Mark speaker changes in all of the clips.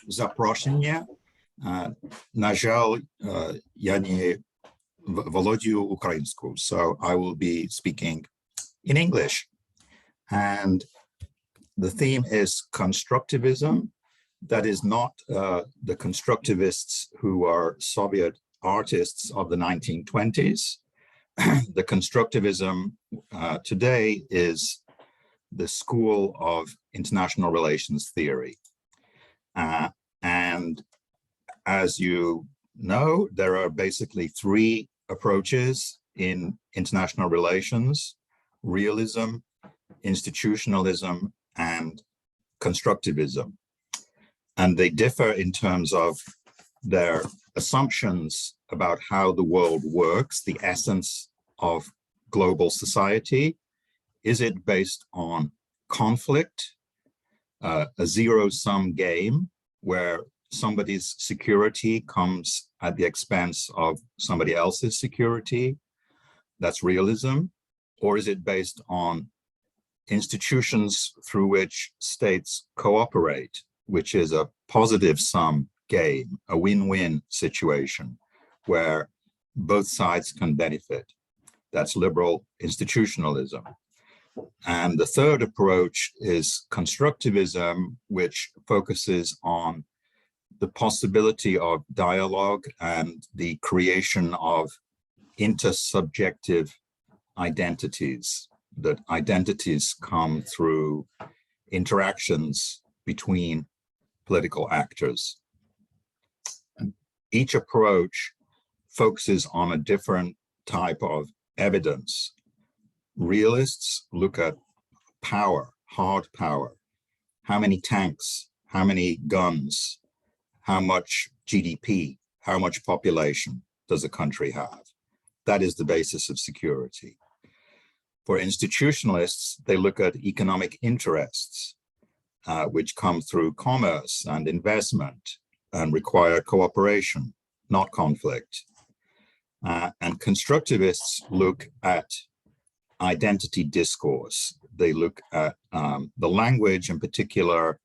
Speaker 1: запрошення. На жаль, я не володію українською, so I will be speaking in English. And the theme is constructivism. That is not the constructivists who are Soviet artists of the 1920s. The constructivism today is the school of international relations theory. And as you know, there are basically three approaches in international relations: realism, institutionalism, and constructivism. And they differ in terms of their assumptions about how the world works, the essence of global society. Is it based on conflict, a zero-sum game where somebody's security comes at the expense of somebody else's security? That's realism. Or is it based on institutions through which states cooperate, which is a positive-sum game, a win-win situation where both sides can benefit? That's liberal institutionalism. And the third approach is constructivism, which focuses on the possibility of dialogue and the creation of intersubjective identities, that identities come through interactions between political actors. And each approach focuses on a different type of evidence. Realists look at power, hard power. How many tanks, how many guns, how much GDP, how much population does a country have? That is the basis of security. For institutionalists, they look at economic interests, which come through commerce and investment and require cooperation, not conflict. And constructivists look at identity discourse. They look at the language. In particular,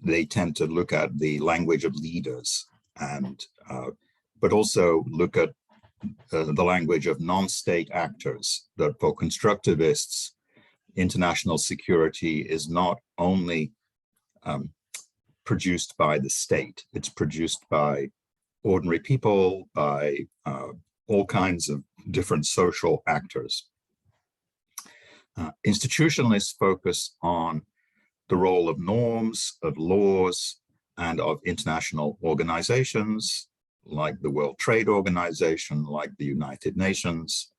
Speaker 1: they tend to look at the language of leaders, and but also look at the language of non-state actors. That for constructivists, international security is not only produced by the state, it's produced by ordinary people, by all kinds of different social actors. Institutionalists focus on the role of norms, of laws, and of international organizations like the World Trade Organization, like the United Nations.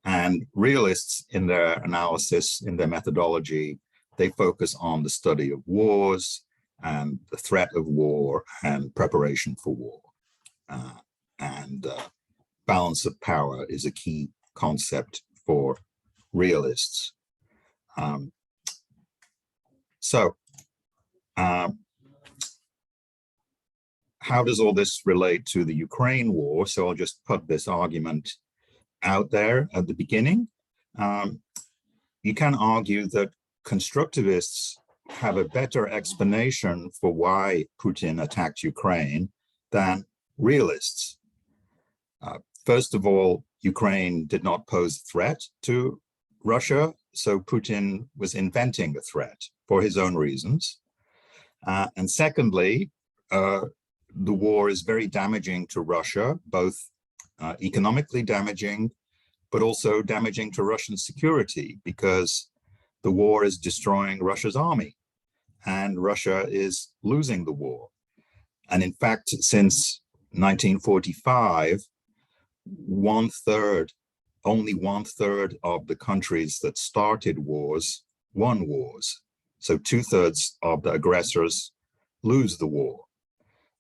Speaker 1: And realists, in their analysis, in their methodology, they focus on the study of wars and the threat of war and preparation for war. Balance of power is a key concept for realists. How does all this relate to the Ukraine war? So I'll just put this argument out there at the beginning. You can argue that constructivists have a better explanation for why Putin attacked Ukraine than realists. First of all, Ukraine did not pose a threat to Russia, so Putin was inventing a threat for his own reasons. And secondly, the war is very damaging to Russia, both economically damaging, but also damaging to Russian security, because the war is destroying Russia's army and Russia is losing the war. And in fact, since 1945, only one third of the countries that started wars won wars. So 2/3 of the aggressors lose the war.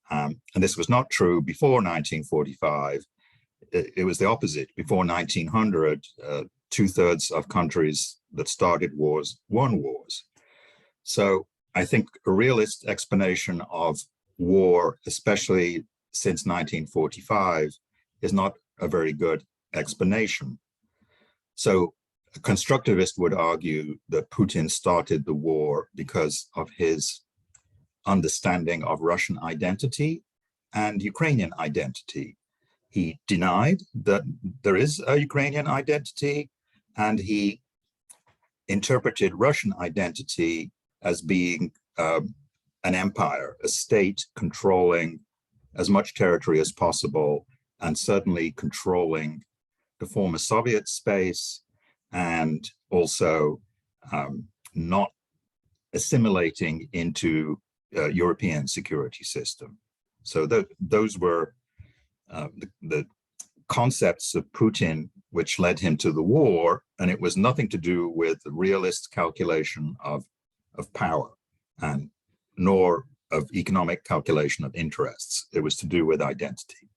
Speaker 1: And this was not true before 1945. It was the opposite. Before 1900, 2/3 of countries that started wars won wars. So I think a realist explanation of war, especially since 1945, is not a very good explanation. So a constructivist would argue that Putin started the war because of his understanding of Russian identity and Ukrainian identity. He denied that there is a Ukrainian identity, and he interpreted Russian identity as being an empire, a state controlling as much territory as possible, and certainly controlling the former Soviet space, and also not assimilating into European security system. So those were the concepts of Putin which led him to the war, and it was nothing to do with the realist calculation of power, and nor of economic calculation of interests. It was to do with identity.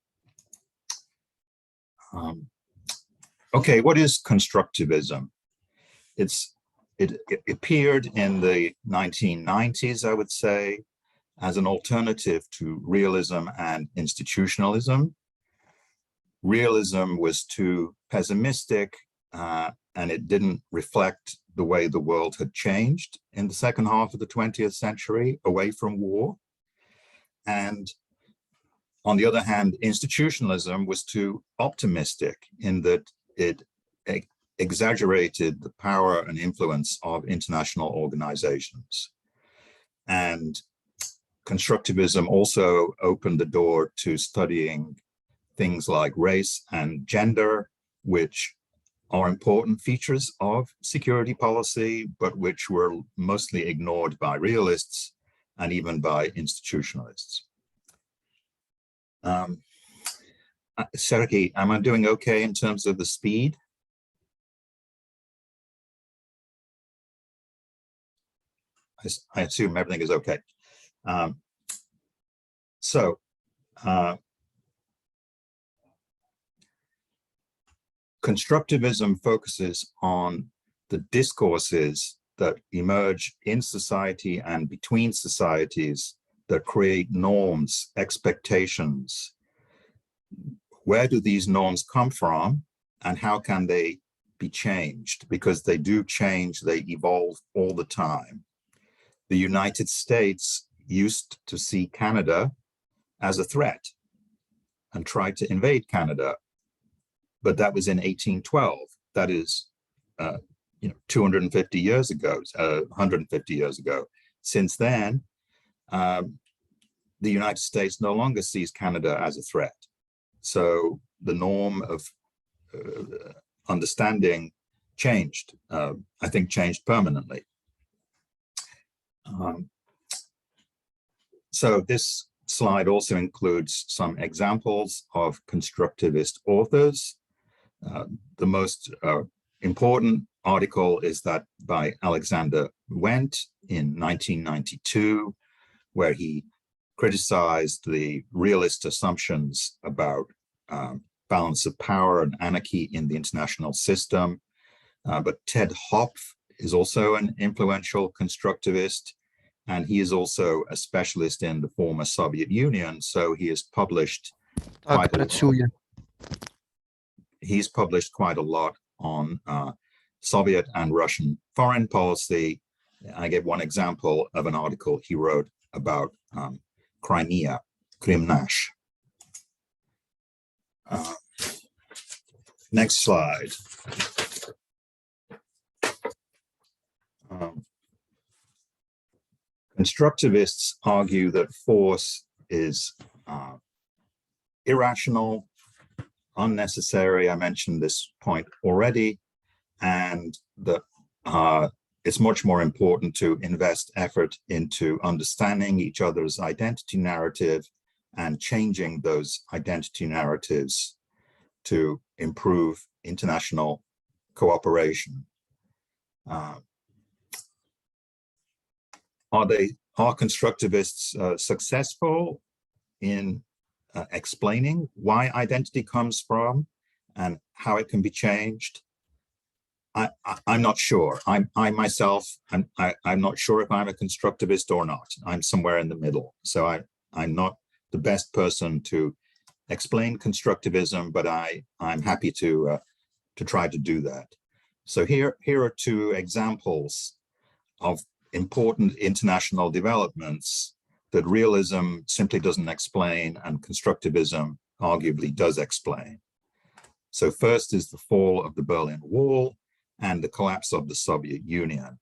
Speaker 1: Okay, what is constructivism? It appeared in the 1990s, I would say, as an alternative to realism and institutionalism. Realism was too pessimistic, and it didn't reflect the way the world had changed in the second half of the 20th century, away from war. And on the other hand, institutionalism was too optimistic in that it exaggerated the power and influence of international organizations. And constructivism also opened the door to studying things like race and gender, which are important features of security policy, but which were mostly ignored by realists and even by institutionalists. Sergei, am I doing okay in terms of the speed? I assume everything is okay. Constructivism focuses on the discourses that emerge in society and between societies that create norms, expectations. Where do these norms come from, and how can they be changed? Because they do change, they evolve all the time. The United States used to see Canada as a threat and tried to invade Canada, but that was in 1812. That is, 250 years ago, 150 years ago. Since then, the United States no longer sees Canada as a threat. So the norm of understanding changed, I think changed permanently. So this slide also includes some examples of constructivist authors. The most important article is that by Alexander Wendt in 1992, where he criticized the realist assumptions about balance of power and anarchy in the international system. But Ted Hopf is also an influential constructivist, and he is also a specialist in the former Soviet Union. So he has published quite a lot on Soviet and Russian foreign policy. I gave one example of an article he wrote about Crimea, Krimnash. Next slide. Constructivists argue that force is irrational, unnecessary. I mentioned this point already, and that it's much more important to invest effort into understanding each other's identity narrative and changing those identity narratives to improve international cooperation. Are constructivists successful in explaining why identity comes from and how it can be changed? I'm not sure. I myself, I'm not sure if I'm a constructivist or not. I'm somewhere in the middle. So I'm not the best person to explain constructivism, but I'm happy to try to do that. So here are two examples of important international developments that realism simply doesn't explain and constructivism arguably does explain. So first is the fall of the Berlin Wall and the collapse of the Soviet Union.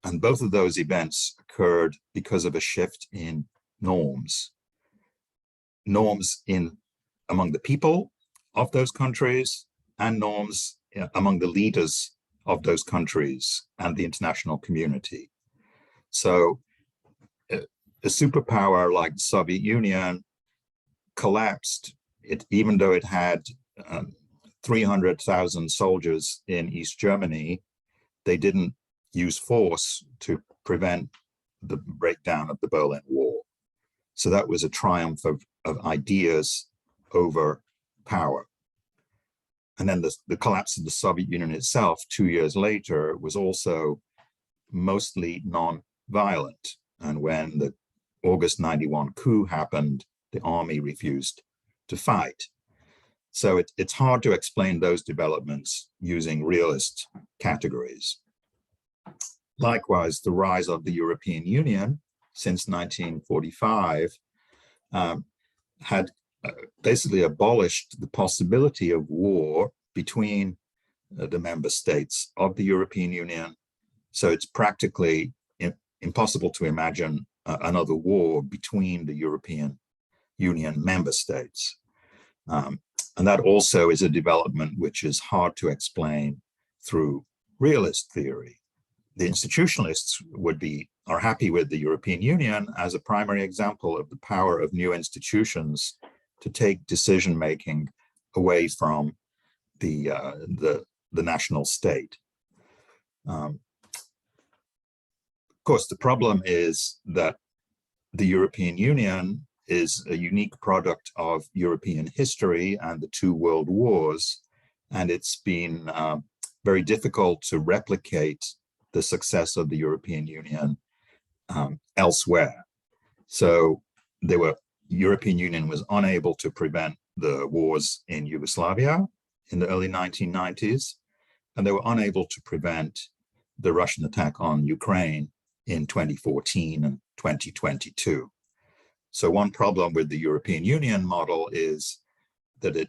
Speaker 1: And both of those events occurred because of a shift in norms. Norms among the people of those countries and norms among the leaders of those countries and the international community. So a superpower like the Soviet Union collapsed, even though it had 300,000 soldiers in East Germany. They didn't use force to prevent the breakdown of the Berlin Wall. So that was a triumph of ideas over power. And then the collapse of the Soviet Union itself 2 years later was also mostly non-violent. And when the August 91 coup happened, the army refused to fight. So it's hard to explain those developments using realist categories. Likewise, the rise of the European Union since 1945 had basically abolished the possibility of war between the member states of the European Union. So it's practically impossible to imagine another war between the European Union member states. And that also is a development which is hard to explain through realist theory. The institutionalists are happy with the European Union as a primary example of the power of new institutions to take decision-making away from the national state. Of course, the problem is that the European Union is a unique product of European history and the two world wars, and it's been very difficult to replicate the success of the European Union elsewhere. So European Union was unable to prevent the wars in Yugoslavia in the early 1990s, and they were unable to prevent the Russian attack on Ukraine in 2014 and 2022. So one problem with the European Union model is that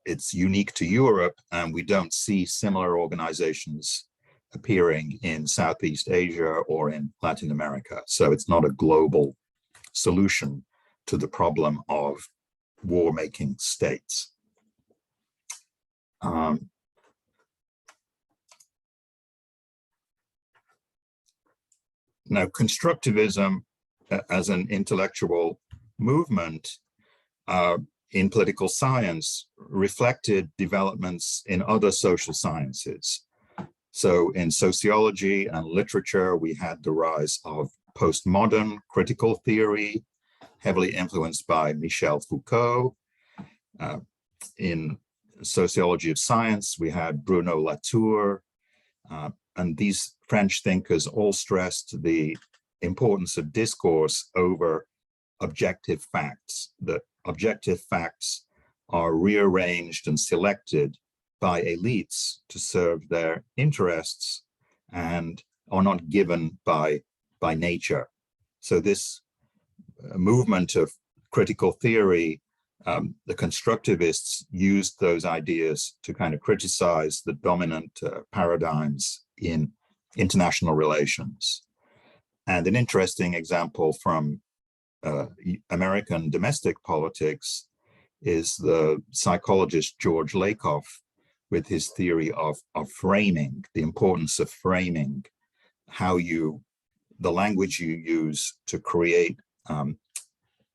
Speaker 1: it's unique to Europe, and we don't see similar organizations appearing in Southeast Asia or in Latin America. So it's not a global solution to the problem of war-making states. Now, constructivism as an intellectual movement in political science reflected developments in other social sciences. So in sociology and literature, we had the rise of postmodern critical theory, heavily influenced by Michel Foucault. In sociology of science, we had Bruno Latour, and these French thinkers all stressed the importance of discourse over objective facts, that objective facts are rearranged and selected by elites to serve their interests and are not given by nature. So this movement of critical theory, the constructivists used those ideas to kind of criticize the dominant paradigms in international relations. And an interesting example from American domestic politics is the psychologist George Lakoff with his theory of framing, the importance of framing, the language you use to create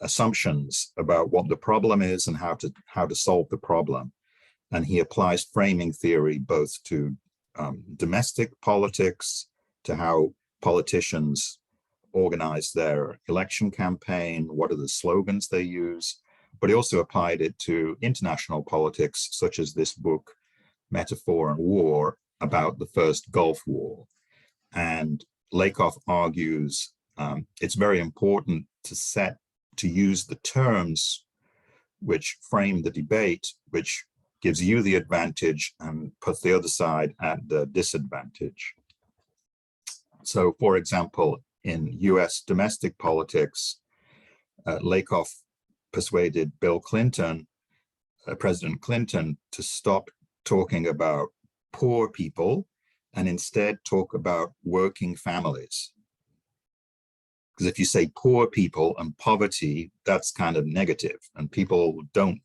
Speaker 1: assumptions about what the problem is and how to solve the problem. And he applies framing theory both to domestic politics, to how politicians organize their election campaign, what are the slogans they use, but he also applied it to international politics, such as this book, Metaphor and War, about the first Gulf War. And Lakoff argues it's very important to use the terms which frame the debate, which gives you the advantage and puts the other side at the disadvantage. So, for example, in US domestic politics, Lakoff persuaded Bill Clinton, President Clinton, to stop talking about poor people and instead talk about working families. Because if you say poor people and poverty, that's kind of negative, and people don't,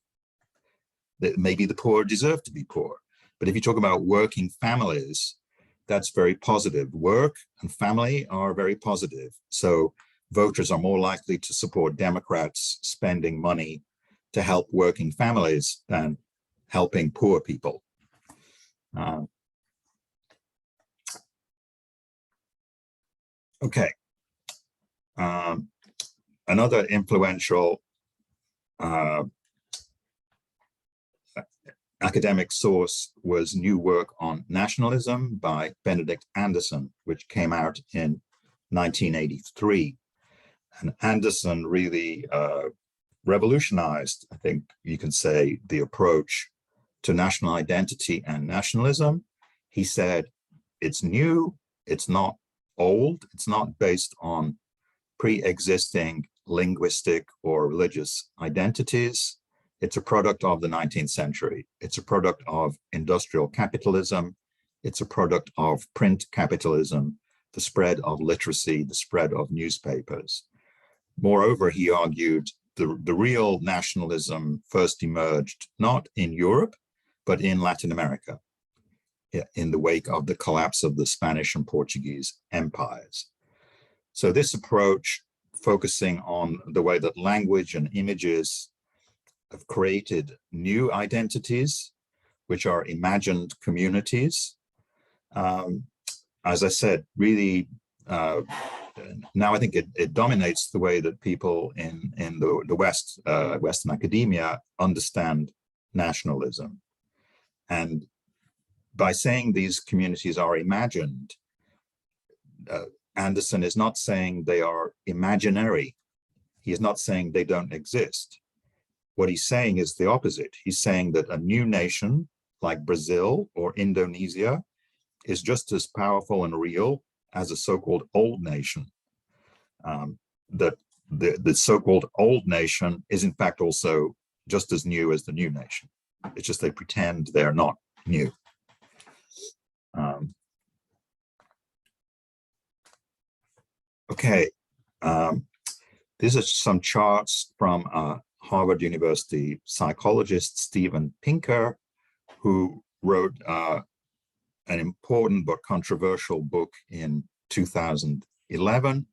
Speaker 1: maybe the poor deserve to be poor. But if you talk about working families, that's very positive. Work and family are very positive. So voters are more likely to support Democrats spending money to help working families than helping poor people. Okay. Another influential academic source was new work on nationalism by Benedict Anderson, which came out in 1983. And Anderson really revolutionized, I think you can say, the approach to national identity and nationalism. He said, it's new, it's not old, it's not based on pre-existing linguistic or religious identities. It's a product of the 19th century. It's a product of industrial capitalism. It's a product of print capitalism, the spread of literacy, the spread of newspapers. Moreover, he argued the real nationalism first emerged not in Europe, but in Latin America, in the wake of the collapse of the Spanish and Portuguese empires. So this approach, focusing on the way that language and images have created new identities, which are imagined communities. As I said, really, now I think it dominates the way that people in the West, Western academia understand nationalism. And by saying these communities are imagined, Anderson is not saying they are imaginary. He is not saying they don't exist. What he's saying is the opposite. He's saying that a new nation like Brazil or Indonesia is just as powerful and real as a so-called old nation. That the so-called old nation is in fact also just as new as the new nation. It's just they pretend they're not new. Okay, these are some charts from Harvard University psychologist Steven Pinker, who wrote an important but controversial book in 2011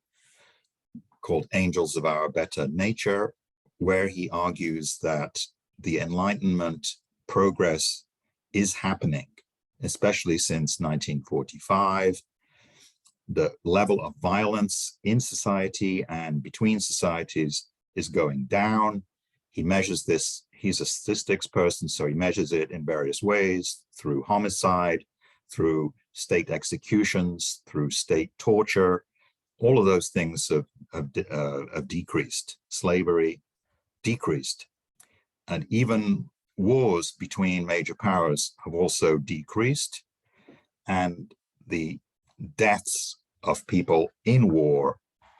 Speaker 1: called Angels of Our Better Nature, where he argues that the Enlightenment progress is happening, especially since 1945. The level of violence in society and between societies is going down. He measures this, he's a statistics person, so he measures it in various ways, through homicide, through state executions, through state torture. All of those things have decreased. Slavery decreased. And even wars between major powers have also decreased. And the deaths of people in war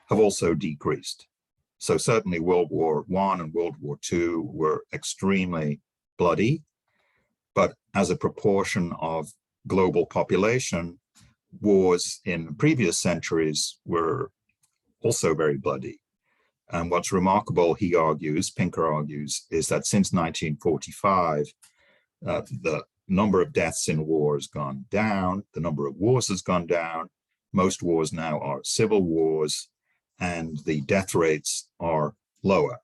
Speaker 1: have also decreased. So certainly World War I and World War II were extremely bloody, but as a proportion of global population, wars in previous centuries were also very bloody. And what's remarkable, he argues, Pinker argues, is that since 1945, the number of deaths in war has gone down, the number of wars has gone down. Most wars now are civil wars, and the death rates are lower.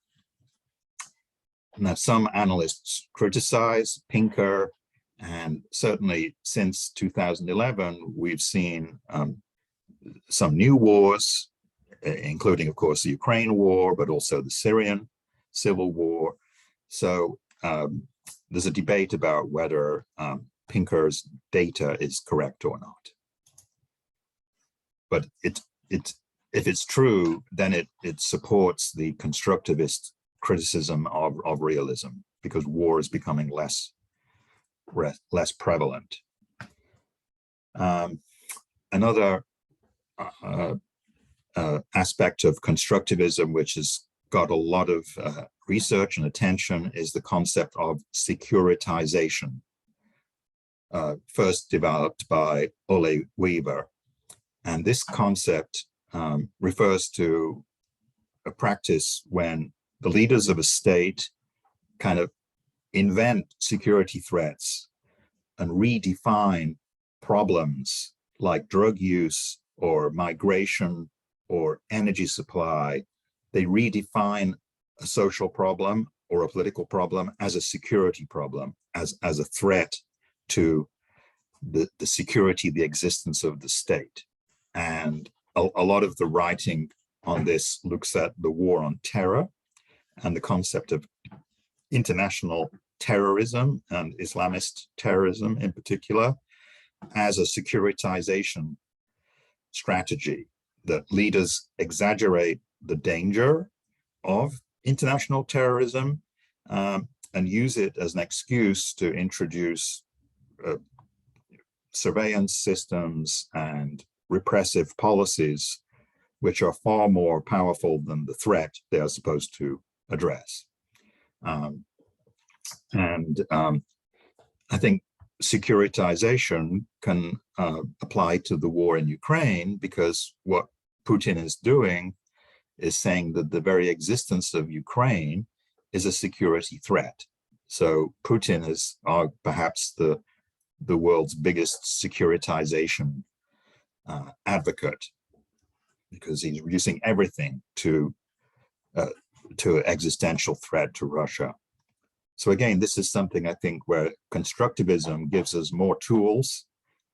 Speaker 1: Now, some analysts criticize Pinker, and certainly since 2011, we've seen some new wars, including, of course, the Ukraine war, but also the Syrian civil war. So there's a debate about whether Pinker's data is correct or not. But if it's true, then it supports the constructivist criticism of realism, because war is becoming less prevalent. Another aspect of constructivism, which has got a lot of research and attention is the concept of securitization, first developed by Ole Weaver. And this concept refers to a practice when the leaders of a state kind of invent security threats and redefine problems like drug use or migration or energy supply. They redefine a social problem or a political problem as a security problem, as a threat to the security, the existence of the state. And a lot of the writing on this looks at the war on terror and the concept of international terrorism and Islamist terrorism in particular as a securitization strategy, that leaders exaggerate the danger of international terrorism and use it as an excuse to introduce surveillance systems and repressive policies which are far more powerful than the threat they are supposed to address. I think securitization can apply to the war in Ukraine, because what Putin is doing is saying that the very existence of Ukraine is a security threat. So Putin is perhaps the world's biggest securitization advocate, because he's reducing everything to existential threat to Russia. So again, this is something I think where constructivism gives us more tools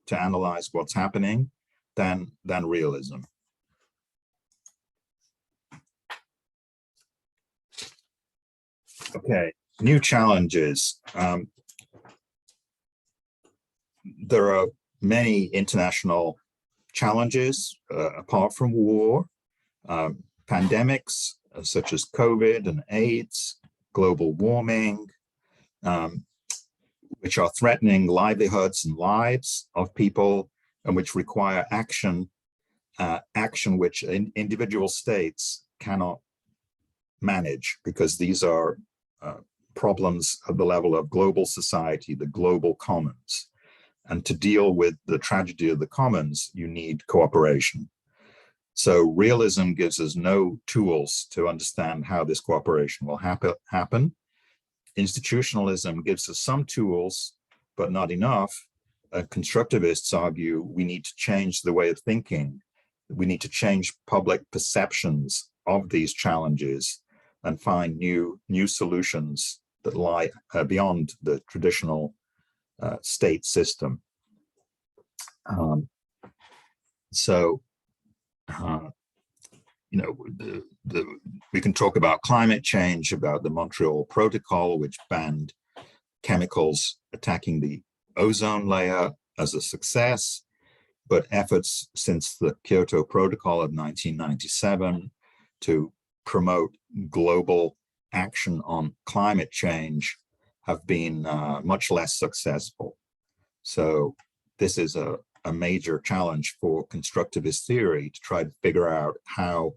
Speaker 1: to analyze what's happening than realism. Okay, new challenges. There are many international challenges apart from war, pandemics such as COVID and AIDS, global warming, which are threatening livelihoods and lives of people and which require action which individual states cannot manage, because these are problems at the level of global society, the global commons. And to deal with the tragedy of the commons, you need cooperation. So realism gives us no tools to understand how this cooperation will happen. Institutionalism gives us some tools, but not enough. Constructivists argue we need to change the way of thinking. We need to change public perceptions of these challenges and find new solutions that lie beyond the traditional state system. We can talk about climate change, about the Montreal Protocol, which banned chemicals attacking the ozone layer as a success, but efforts since the Kyoto Protocol of 1997 to promote global action on climate change have been much less successful. So this is a major challenge for constructivist theory, to try to figure out how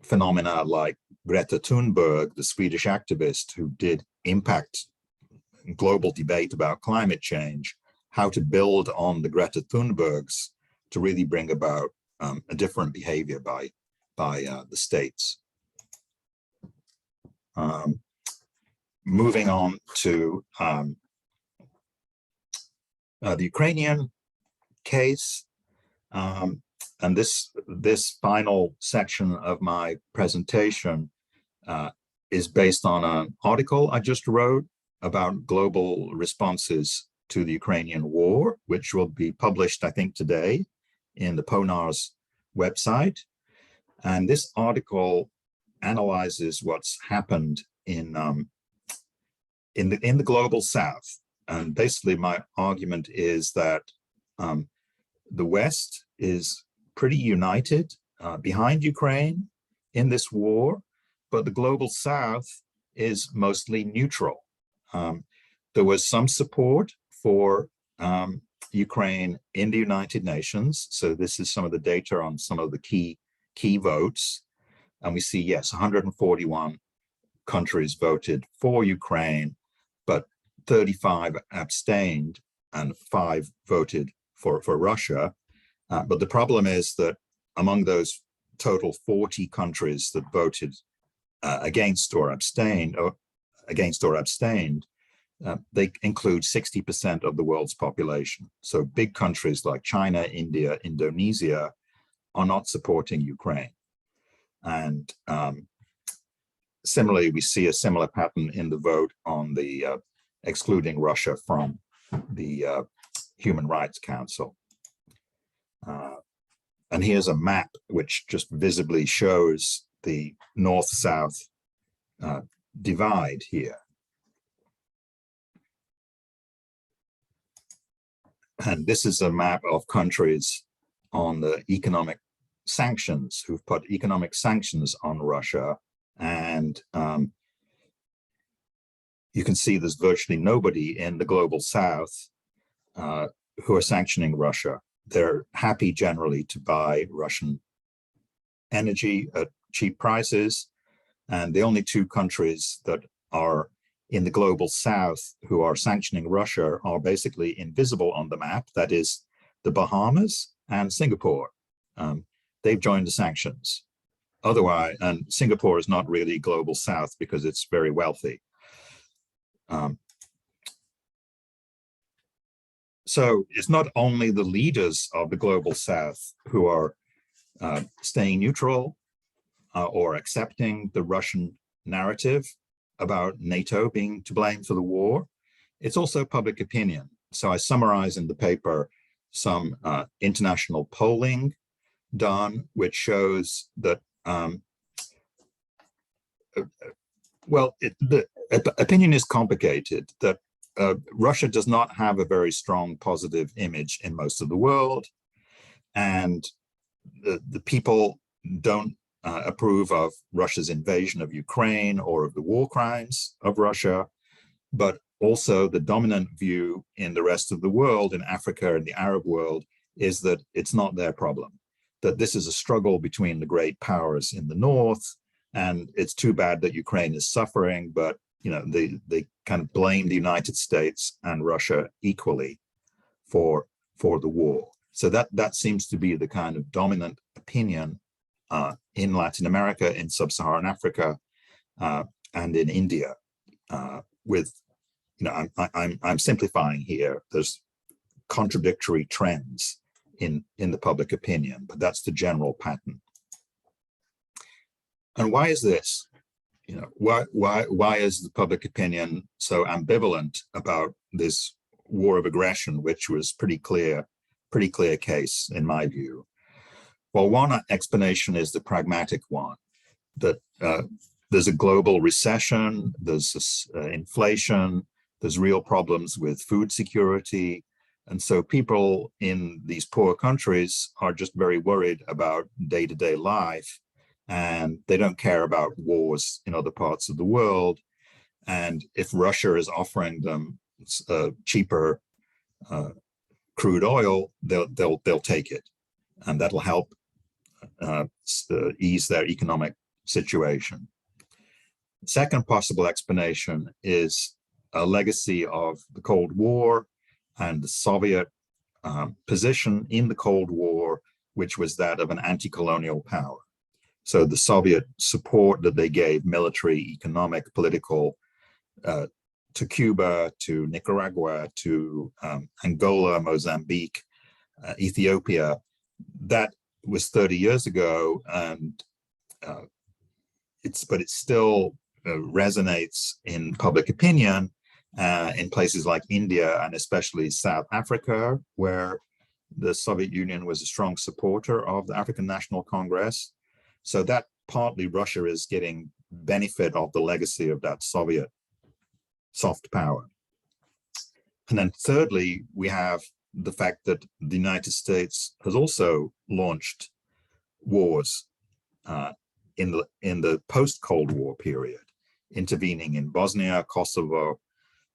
Speaker 1: phenomena like Greta Thunberg, the Swedish activist who did impact global debate about climate change, how to build on the Greta Thunbergs to really bring about a different behavior by the states. Moving on to the Ukrainian case, and this final section of my presentation is based on an article I just wrote about global responses to the Ukrainian war, which will be published, I think, today in the PONAR's website. And this article analyzes what's happened in the global South. And basically, my argument is that the West is pretty united behind Ukraine in this war, but the global South is mostly neutral. There was some support for Ukraine in the United Nations. So this is some of the data on some of the key votes. And we see, yes, 141 countries voted for Ukraine, but 35 abstained and 5 voted for Russia. But the problem is that among those total 40 countries that voted against or abstained, they include 60% of the world's population. So big countries like China, India, Indonesia are not supporting Ukraine. And similarly, we see a similar pattern in the vote on the excluding Russia from the Human Rights Council. And here's a map which just visibly shows the north-south divide here. And this is a map of countries on the economic sanctions, who've put economic sanctions on Russia. And you can see there's virtually nobody in the global south who are sanctioning Russia. They're happy generally to buy Russian energy at cheap prices. And the only 2 countries that are in the global south who are sanctioning Russia are basically invisible on the map. That is the Bahamas and Singapore. They've joined the sanctions. Otherwise, and Singapore is not really global south because it's very wealthy. So it's not only the leaders of the global south who are staying neutral or accepting the Russian narrative about NATO being to blame for the war. It's also public opinion. So I summarize in the paper some international polling done, which shows that, the opinion is complicated, that Russia does not have a very strong positive image in most of the world, and the people don't approve of Russia's invasion of Ukraine or of the war crimes of Russia, but also the dominant view in the rest of the world, in Africa and the Arab world, is that it's not their problem, that this is a struggle between the great powers in the north, and it's too bad that Ukraine is suffering, but they kind of blame the United States and Russia equally for the war. So that seems to be the kind of dominant opinion in Latin America, in sub-Saharan Africa, and in India. I'm simplifying here. There's contradictory trends in the public opinion, but that's the general pattern. And why is this? Why is the public opinion so ambivalent about this war of aggression, which was pretty clear case in my view? Well, one explanation is the pragmatic one, that there's a global recession, there's inflation, there's real problems with food security. And so people in these poor countries are just very worried about day-to-day life, and they don't care about wars in other parts of the world. And if Russia is offering them cheaper crude oil, they'll take it, and that'll help ease their economic situation. Second possible explanation is a legacy of the Cold War and the Soviet position in the Cold War, which was that of an anti-colonial power. So the Soviet support that they gave, military, economic, political, to Cuba, to Nicaragua, to Angola, Mozambique, Ethiopia, that was 30 years ago, and it still resonates in public opinion in places like India and especially South Africa, where the Soviet Union was a strong supporter of the African National Congress. So that partly Russia is getting benefit of the legacy of that Soviet soft power. And then thirdly, we have the fact that the United States has also launched wars in the post-Cold War period, intervening in Bosnia, Kosovo,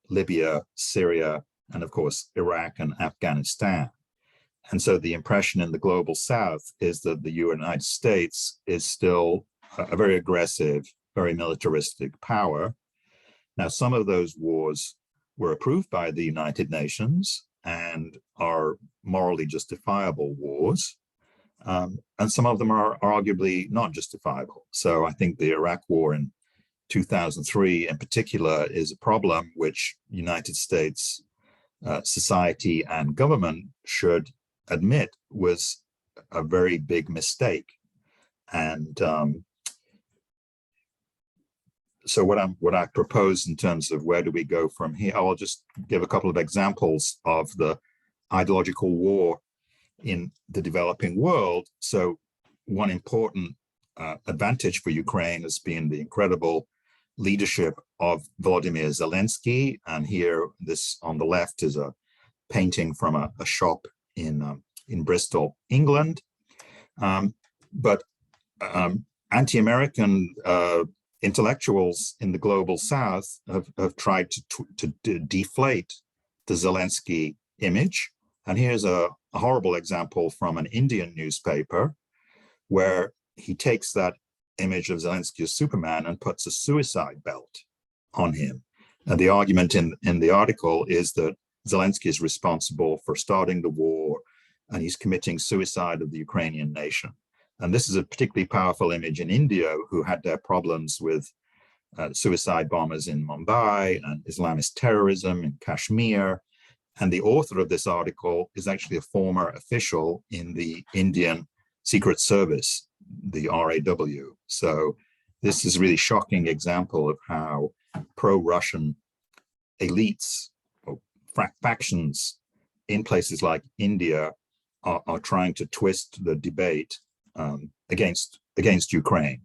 Speaker 1: Libya, Syria, and of course, Iraq and Afghanistan. And so the impression in the global South is that the United States is still a very aggressive, very militaristic power. Now, some of those wars were approved by the United Nations and are morally justifiable wars. And some of them are arguably not justifiable. So I think the Iraq War in 2003 in particular is a problem which United States society and government should admit was a very big mistake. And so what I propose in terms of where do we go from here, I'll just give a couple of examples of the ideological war in the developing world. So one important advantage for Ukraine has been the incredible leadership of Volodymyr Zelensky. And here, this on the left is a painting from a shop in Bristol, England. But anti-American intellectuals in the global South have tried to deflate the Zelensky image. And here's a horrible example from an Indian newspaper where he takes that image of Zelensky as Superman and puts a suicide belt on him. And the argument in the article is that Zelensky is responsible for starting the war and he's committing suicide of the Ukrainian nation. And this is a particularly powerful image in India, who had their problems with suicide bombers in Mumbai and Islamist terrorism in Kashmir. And the author of this article is actually a former official in the Indian Secret Service, the RAW. So this is a really shocking example of how pro-Russian elites or factions in places like India are trying to twist the debate against Ukraine.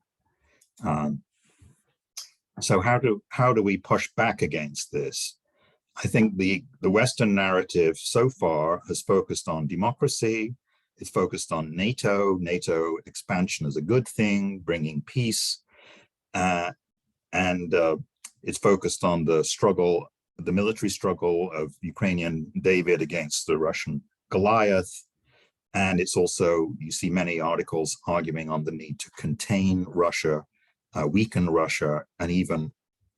Speaker 1: So how do we push back against this? I think the Western narrative so far has focused on democracy. It's focused on NATO expansion is a good thing, bringing peace, and it's focused on the struggle, the military struggle of Ukrainian David against the Russian Goliath. And it's also, you see many articles arguing on the need to contain Russia, weaken Russia, and even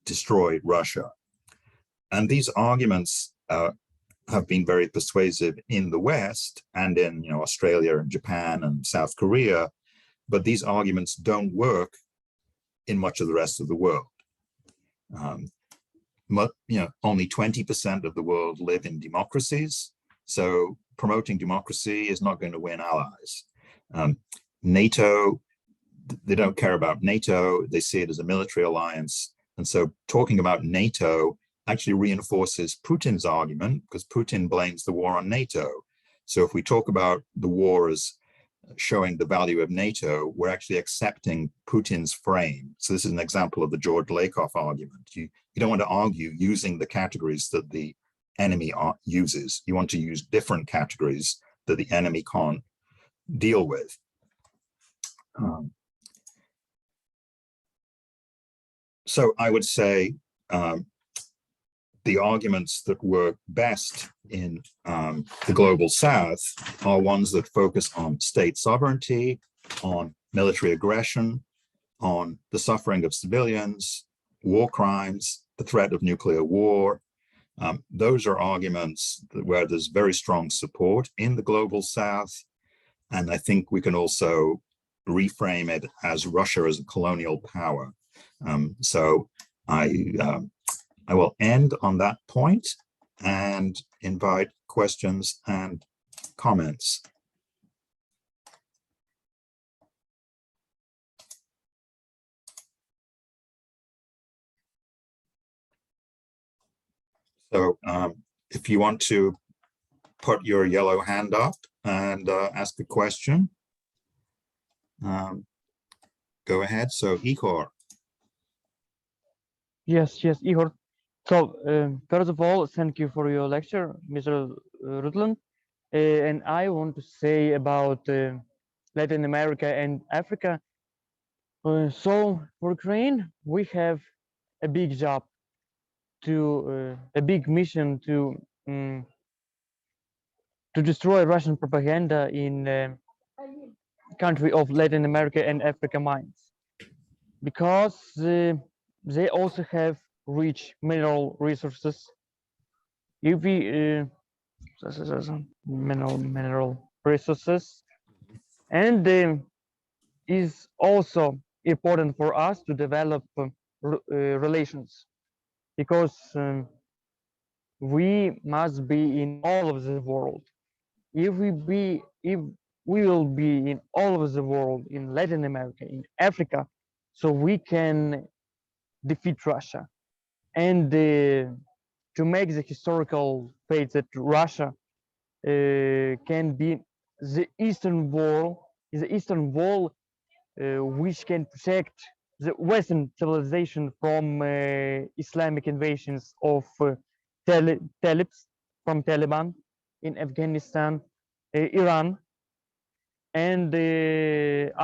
Speaker 1: destroy Russia. And these arguments have been very persuasive in the West and in Australia and Japan and South Korea, but these arguments don't work in much of the rest of the world. Only 20% of the world live in democracies, so promoting democracy is not going to win allies. NATO, they don't care about NATO, they see it as a military alliance, and so talking about NATO actually reinforces Putin's argument, because Putin blames the war on NATO. So if we talk about the war as showing the value of NATO, we're actually accepting Putin's frame. So this is an example of the George Lakoff argument. You don't want to argue using the categories that the enemy uses. You want to use different categories that the enemy can't deal with. So I would say the arguments that work best in the global South are ones that focus on state sovereignty, on military aggression, on the suffering of civilians, war crimes, the threat of nuclear war. Those are arguments where there's very strong support in the global South. And I think we can also reframe it as Russia as a colonial power. So I will end on that point and invite questions and comments. So if you want to put your yellow hand up and ask a question, go ahead. So Igor.
Speaker 2: Yes, Igor. So first of all, thank you for your lecture, Mr. Rutland. And I want to say about Latin America and Africa. So for Ukraine, we have a big job a big mission to destroy Russian propaganda in country of Latin America and Africa minds. because they also have rich mineral resources. If we mineral resources, and is also important for us to develop relations, because we must be in all of the world. If we will be in all of the world, in Latin America, in Africa, so we can defeat Russia, and to make the historical fate that Russia can be the eastern wall, which can protect the Western civilization from Islamic invasions of Talibs from Taliban in Afghanistan, Iran, and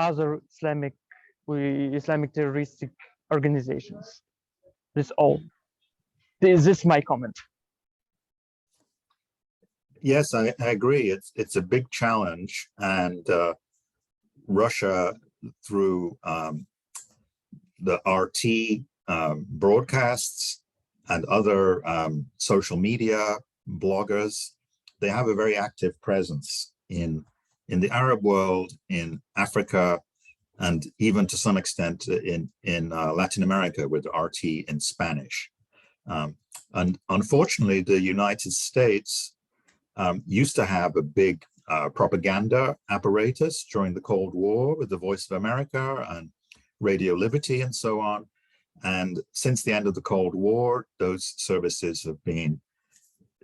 Speaker 2: other Islamic terroristic organizations. This all. This is my comment.
Speaker 1: Yes, I agree. It's a big challenge, and Russia, through the RT broadcasts and other social media bloggers, they have a very active presence in the Arab world, in Africa, and even to some extent in Latin America with RT in Spanish. And unfortunately, the United States used to have a big propaganda apparatus during the Cold War with the Voice of America and Radio Liberty and so on. And since the end of the Cold War, those services have been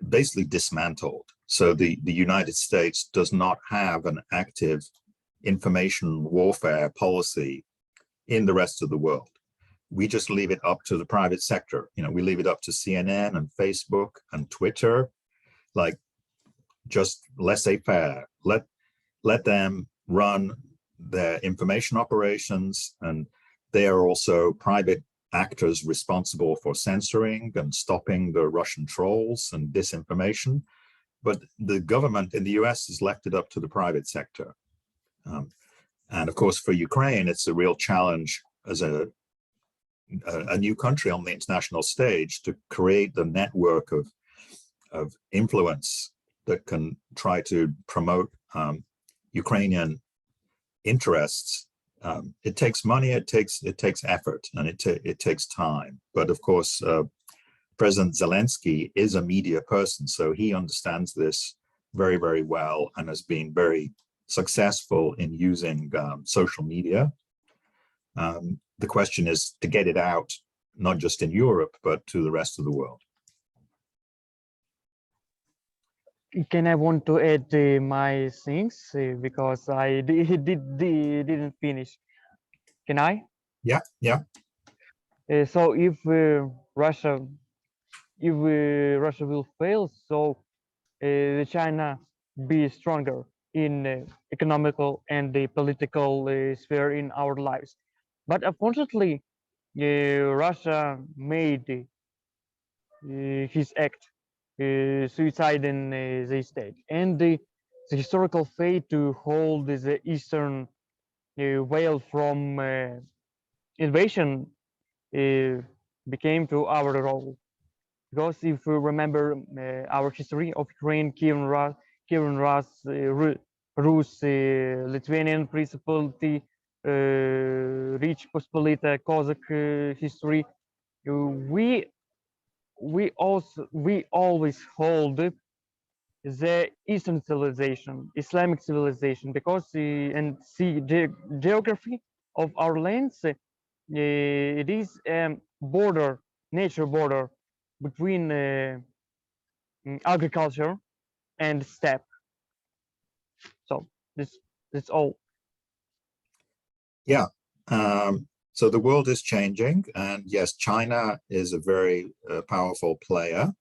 Speaker 1: basically dismantled. So the United States does not have an active information warfare policy in the rest of the world. We just leave it up to the private sector. You know, we leave it up to CNN and Facebook and Twitter, like just laissez-faire. Let them run their information operations, and they are also private actors responsible for censoring and stopping the Russian trolls and disinformation. But the government in the US has left it up to the private sector. And of course, for Ukraine, it's a real challenge as a new country on the international stage to create the network of influence that can try to promote Ukrainian interests. It takes money, it takes effort, and it takes time. But of course, President Zelensky is a media person, so he understands this very, very well and has been very successful in using social media. The question is to get it out, not just in Europe, but to the rest of the world.
Speaker 2: Can I want to add my things because I didn't finish. Can I?
Speaker 1: Yeah, yeah.
Speaker 2: So if Russia will fail, so China be stronger in economical and the political sphere in our lives. But unfortunately, Russia made his act suicide in the state, and the historical fate to hold the eastern whale from invasion became to our role. Because if we remember our history of Ukraine, Kievan Rus, Rus, Lithuanian Principality, Rich Pospolita, Cossack history, we always hold the Eastern civilization, Islamic civilization, because and see the geography of our lands, it is border, nature border between agriculture and steppe. So that's all.
Speaker 1: Yeah. So the world is changing, and yes, China is a very powerful player.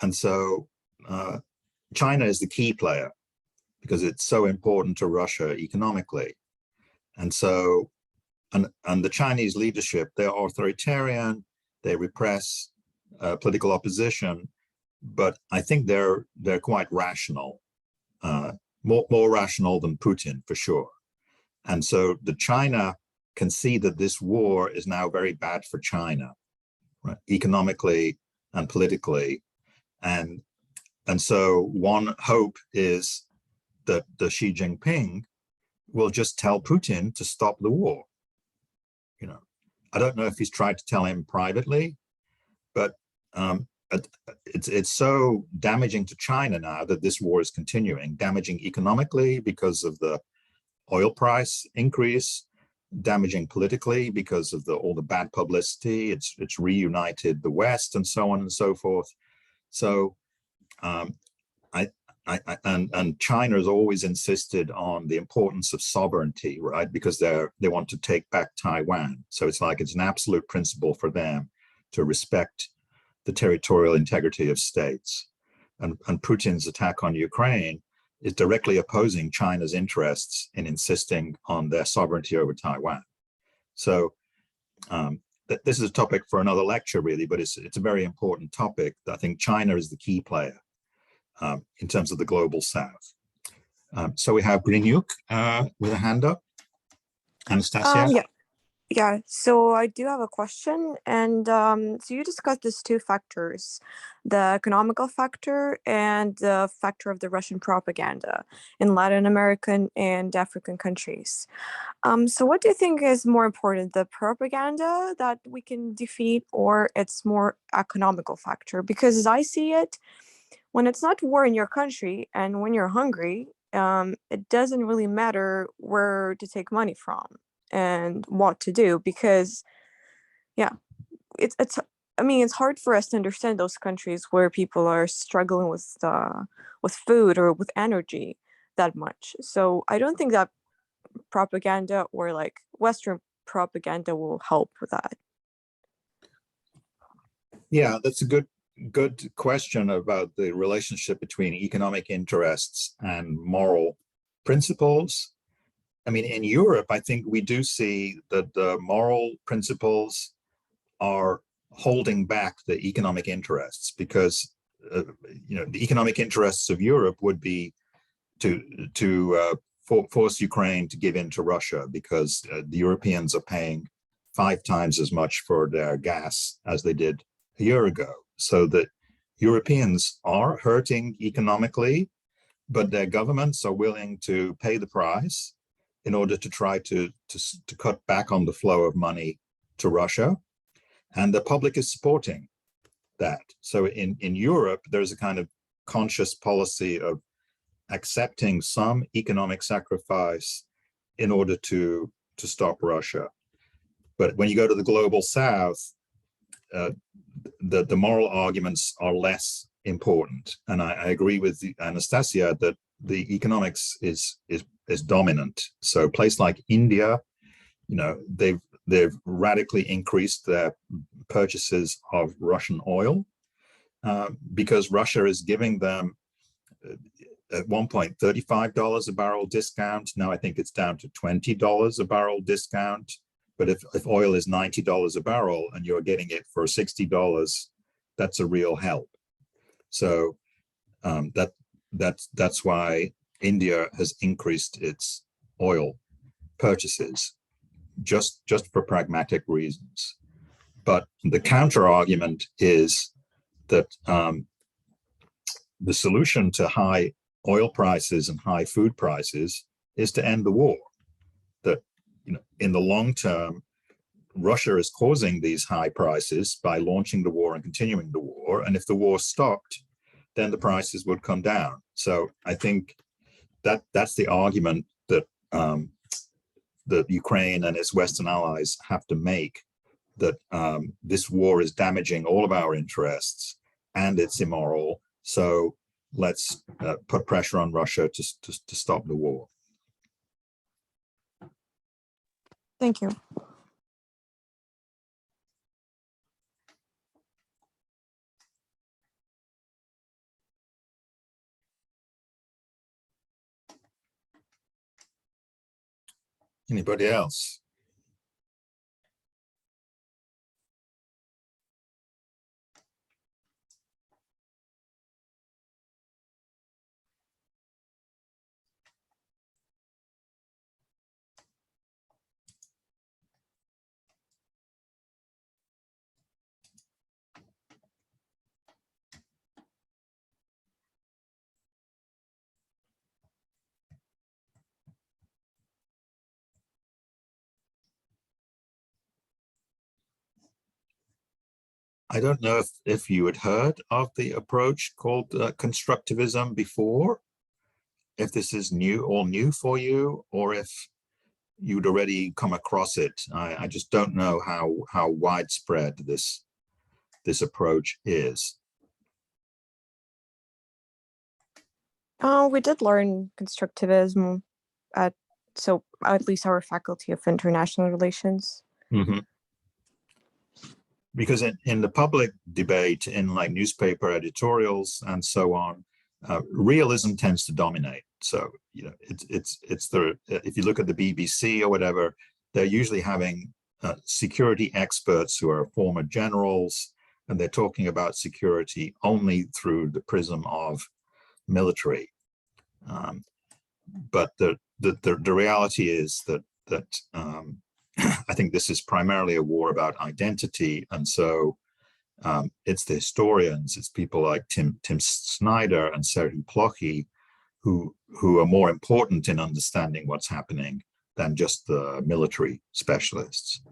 Speaker 1: And so China is the key player because it's so important to Russia economically. And so, and the Chinese leadership, they're authoritarian, they repress political opposition, but I think they're quite rational, more rational than Putin for sure. And so the China can see that this war is now very bad for China, right? Economically and politically. And so one hope is that the Xi Jinping will just tell Putin to stop the war. You know, I don't know if he's tried to tell him privately, but it's so damaging to China now that this war is continuing, damaging economically because of the oil price increase, damaging politically because of all the bad publicity. It's reunited the West and so on and so forth. So and China has always insisted on the importance of sovereignty, right? Because they want to take back Taiwan. So it's like it's an absolute principle for them to respect the territorial integrity of states. And Putin's attack on Ukraine is directly opposing China's interests in insisting on their sovereignty over Taiwan. So this is a topic for another lecture, really, but it's a very important topic. I think China is the key player in terms of the global South. So we have Grinyuk with a hand up. Anastasia?
Speaker 3: Yeah, so I do have a question. And so you discussed these two factors, the economical factor and the factor of the Russian propaganda in Latin American and African countries. So what do you think is more important, the propaganda that we can defeat, or it's more economical factor? Because as I see it, when it's not war in your country and when you're hungry, it doesn't really matter where to take money from and what to do, because it's I mean, it's hard for us to understand those countries where people are struggling with food or with energy that much. So I don't think that propaganda or like Western propaganda will help with that.
Speaker 1: Yeah, that's a good question about the relationship between economic interests and moral principles. I mean, in Europe, I think we do see that the moral principles are holding back the economic interests, because the economic interests of Europe would be to force Ukraine to give in to Russia, because the Europeans are paying 5 times as much for their gas as they did a year ago. So that Europeans are hurting economically, but their governments are willing to pay the price in order to try to cut back on the flow of money to Russia. And the public is supporting that. So in Europe, there's a kind of conscious policy of accepting some economic sacrifice in order to stop Russia. But when you go to the global South, the moral arguments are less important. And I agree with Anastasia that the economics is dominant. So a place like India, they've radically increased their purchases of Russian oil because Russia is giving them at one point $35 a barrel discount. Now I think it's down to $20 a barrel discount. But if oil is $90 a barrel and you're getting it for $60, that's a real help. So that's why India has increased its oil purchases, just for pragmatic reasons. But the counter argument is that the solution to high oil prices and high food prices is to end the war. That in the long term, Russia is causing these high prices by launching the war and continuing the war. And if the war stopped, then the prices would come down. So I think that's the argument that that Ukraine and its Western allies have to make, that this war is damaging all of our interests and it's immoral. So let's put pressure on Russia to stop the war.
Speaker 3: Thank you.
Speaker 1: Anybody else? I don't know if you had heard of the approach called constructivism before, if this is all new for you, or if you'd already come across it. I just don't know how widespread this approach is.
Speaker 3: We did learn constructivism at least our Faculty of International Relations.
Speaker 1: Mm-hmm. Because in the public debate, in like newspaper editorials and so on, realism tends to dominate. So, you know, if you look at the BBC or whatever, they're usually having security experts who are former generals, and they're talking about security only through the prism of military. But the reality is that I think this is primarily a war about identity, and so it's the historians, it's people like Tim Snyder and Serhii Plokhy who are more important in understanding what's happening than just the military specialists.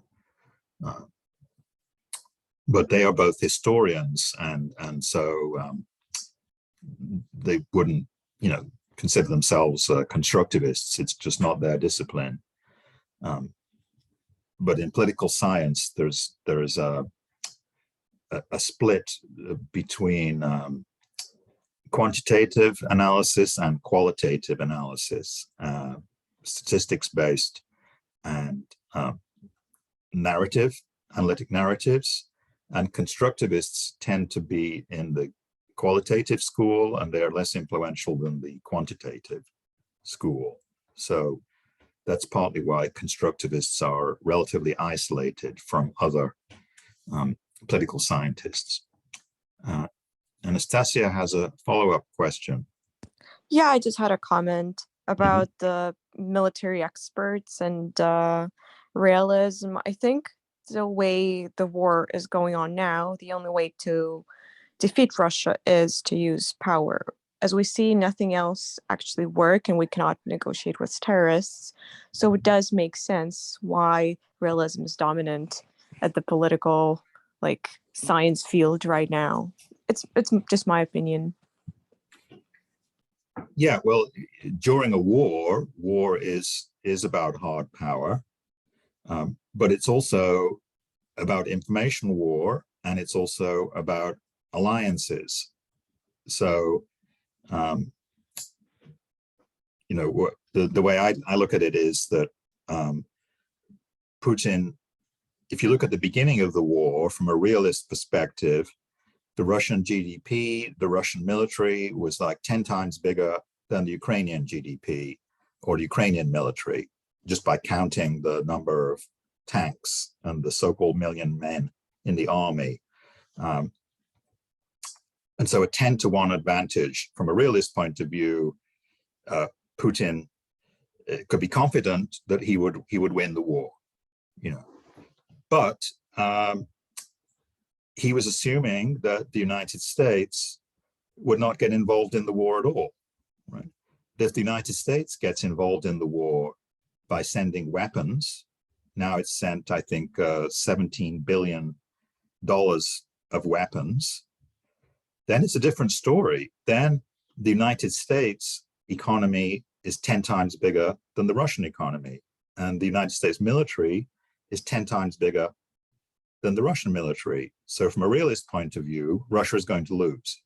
Speaker 1: But they are both historians, and so they wouldn't, you know, consider themselves constructivists. It's just not their discipline. But in political science, there's a split between quantitative analysis and qualitative analysis, statistics-based and analytic narratives. And constructivists tend to be in the qualitative school, and they're less influential than the quantitative school. So that's partly why constructivists are relatively isolated from other political scientists. Anastasia has a follow-up question.
Speaker 3: Yeah, I just had a comment about the military experts and realism. I think the way the war is going on now, the only way to defeat Russia is to use power. As we see, nothing else actually work, and we cannot negotiate with terrorists. So it does make sense why realism is dominant at the political, like, science field right now. It's just my opinion.
Speaker 1: Yeah, well, during a war is about hard power, but it's also about information war, and it's also about alliances. So, you know, the way I look at it is that Putin, if you look at the beginning of the war from a realist perspective, the Russian GDP, the Russian military was like 10 times bigger than the Ukrainian GDP or the Ukrainian military, just by counting the number of tanks and the so-called million men in the army. And so a 10-to-1 advantage from a realist point of view, Putin could be confident that he would win the war, you know. But he was assuming that the United States would not get involved in the war at all, right? If the United States gets involved in the war by sending weapons, now it's sent, I think, $17 billion of weapons, then it's a different story. Then the United States economy is 10 times bigger than the Russian economy, and the United States military is 10 times bigger than the Russian military. So from a realist point of view, Russia is going to lose.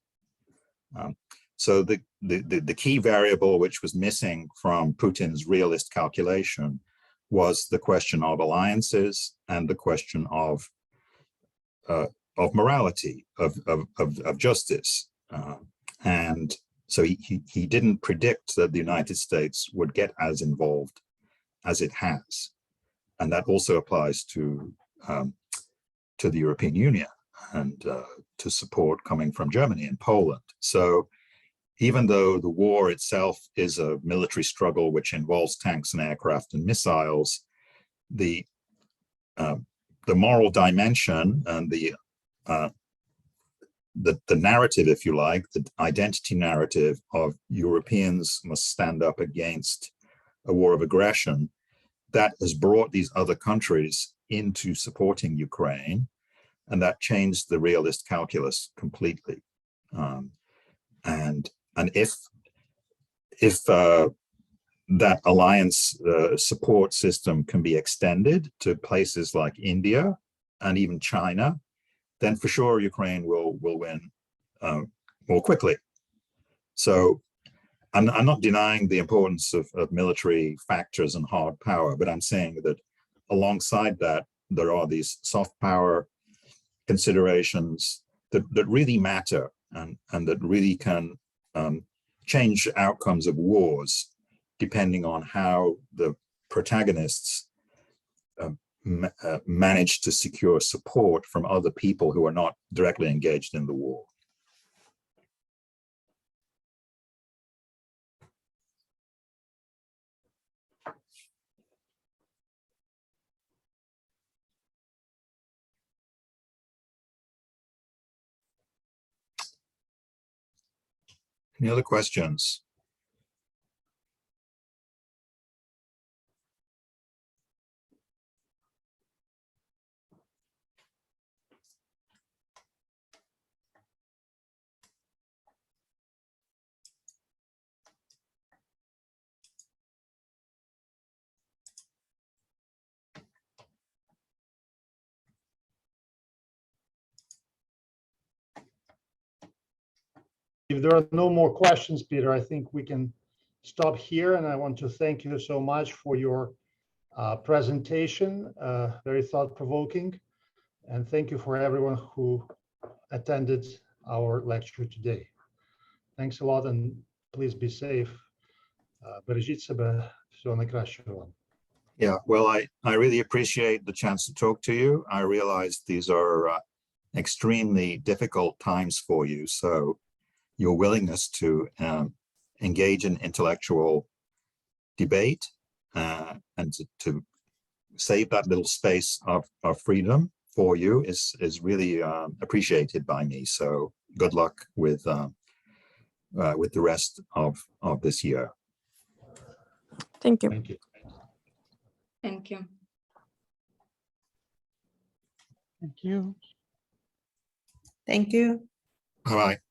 Speaker 1: So the key variable which was missing from Putin's realist calculation was the question of alliances and the question of morality, of justice. And so he didn't predict that the United States would get as involved as it has. And that also applies to the European Union and to support coming from Germany and Poland. So even though the war itself is a military struggle which involves tanks and aircraft and missiles, the moral dimension and the narrative, if you like, the identity narrative of Europeans must stand up against a war of aggression, that has brought these other countries into supporting Ukraine. and that changed the realist calculus completely. And if that alliance support system can be extended to places like India and even China, then for sure Ukraine will win more quickly. So I'm not denying the importance of military factors and hard power, but I'm saying that alongside that, there are these soft power considerations that really matter and that really can change outcomes of wars depending on how the protagonists manage to secure support from other people who are not directly engaged in the war. Any other questions?
Speaker 4: If there are no more questions, Peter, I think we can stop here. And I want to thank you so much for your presentation, very thought-provoking. And thank you for everyone who attended our lecture today. Thanks a lot, and please be safe. Бережіть себе. Всього найкращого вам.
Speaker 1: Yeah, well, I really appreciate the chance to talk to you. I realize these are extremely difficult times for you. So your willingness to engage in intellectual debate and to save that little space of freedom for you is really appreciated by me. So good luck with the rest of this year.
Speaker 3: Thank you.
Speaker 4: Thank you.
Speaker 5: Thank you.
Speaker 2: Thank you.
Speaker 5: Thank you.
Speaker 1: Bye-bye.